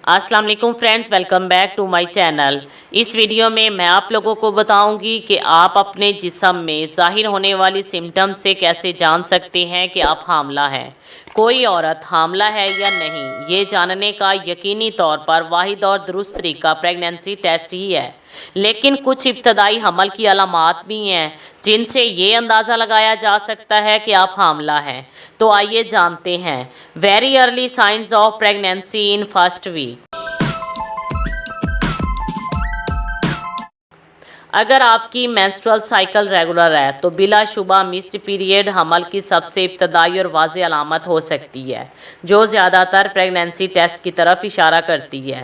अस्सलाम वालेकुम friends, welcome back to my channel. इस वीडियो में मैं आप लोगों को बताऊंगी कि आप अपने जिस्म में ज़ाहिर होने वाली सिम्टम से कैसे जान सकते हैं कि आप हामला हैं। कोई औरत हामला है या नहीं, ये जानने का यकीनी तौर पर वाहिद और दुरुस्त तरीका प्रेगनेंसी टेस्ट ही है। लेकिन कुछ इब्तदाई हमल की अलामात भी हैं जिनसे ये अंदाज़ा लगाया जा सकता है कि आप हामला हैं। तो आइए जानते हैं very early signs of pregnancy in first week. अगर आपकी मेंस्ट्रुअल साइकिल रेगुलर है तो बिलाशुबा मिस्ड पीरियड हमल की सबसे इब्तदाई और वाज़ेह अलामत हो सकती है, जो ज़्यादातर प्रेगनेंसी टेस्ट की तरफ इशारा करती है।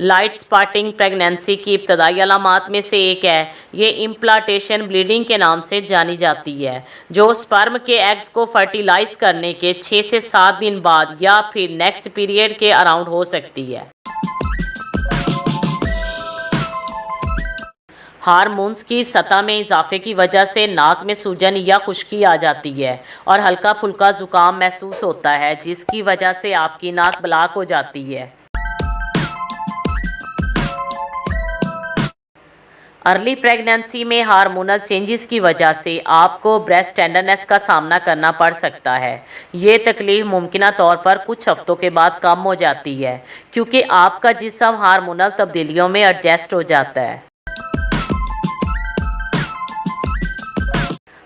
लाइट स्पॉटिंग प्रेगनेंसी की इब्तदाई अलामात में से एक है। ये इम्प्लांटेशन ब्लीडिंग के नाम से जानी जाती है, जो स्पर्म के एग्स को फर्टिलाइज करने के 6 से 7 दिन बाद या फिर नेक्स्ट पीरियड के अराउंड हो सकती है। हार्मोन्स की सतह में इजाफे की वजह से नाक में सूजन या खुश्की आ जाती है और हल्का फुल्का ज़ुकाम महसूस होता है, जिसकी वजह से आपकी नाक ब्लॉक हो जाती है। अर्ली प्रेगनेंसी में हार्मोनल चेंजेस की वजह से आपको ब्रेस्ट टेंडरनेस का सामना करना पड़ सकता है। ये तकलीफ मुमकिना तौर पर कुछ हफ्तों के बाद कम हो जाती है, क्योंकि आपका जिस्म हार्मोनल तब्दीलियों में एडजस्ट हो जाता है।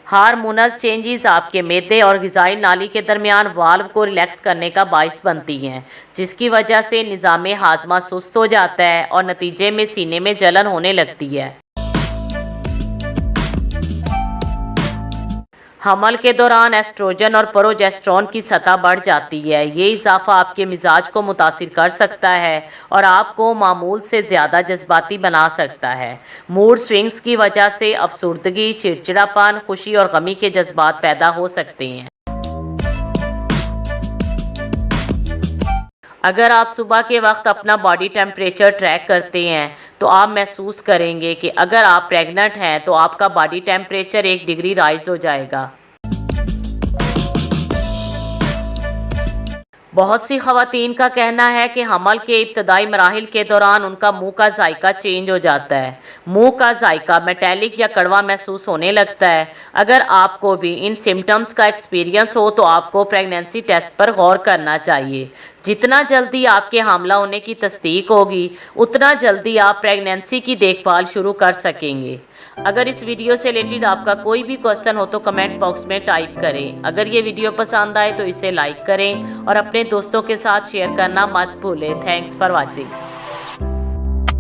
हार्मोनल चेंजेस आपके मैदे और ग़िज़ाई नाली के दरमियान वाल्व को रिलैक्स करने का बाइस बनती हैं, जिसकी वजह से निज़ाम हाज़मा सुस्त हो जाता है और नतीजे में सीने में जलन होने लगती है। हमल के दौरान एस्ट्रोजन और प्रोजेस्टेरोन की सतह बढ़ जाती है। ये इजाफा आपके मिजाज को मुतासिर कर सकता है और आपको मामूल से ज़्यादा जज्बाती बना सकता है। मूड स्विंग्स की वजह से अफसुर्दगी, चिड़चिड़ापन, खुशी और गमी के जज्बात पैदा हो सकते हैं। अगर आप सुबह के वक्त अपना बॉडी टेम्परेचर ट्रैक करते हैं तो आप महसूस करेंगे कि अगर आप प्रेग्नेंट हैं तो आपका बॉडी टेम्परेचर 1 डिग्री राइज हो जाएगा। बहुत सी ख़वातीन का कहना है कि हमल के इब्तदाई मराहिल के दौरान उनका मुंह का जायका चेंज हो जाता है। मुंह का जायका मेटालिक या कड़वा महसूस होने लगता है। अगर आपको भी इन सिम्टम्स का एक्सपीरियंस हो तो आपको प्रेगनेंसी टेस्ट पर गौर करना चाहिए। जितना जल्दी आपके हामला होने की तस्दीक होगी, उतना जल्दी आप प्रेगनेंसी की देखभाल शुरू कर सकेंगे। अगर इस वीडियो से रिलेटेड आपका कोई भी क्वेश्चन हो तो कमेंट बॉक्स में टाइप करें। अगर ये वीडियो पसंद आए तो इसे लाइक करें और अपने दोस्तों के साथ शेयर करना मत भूलें। Thanks for watching.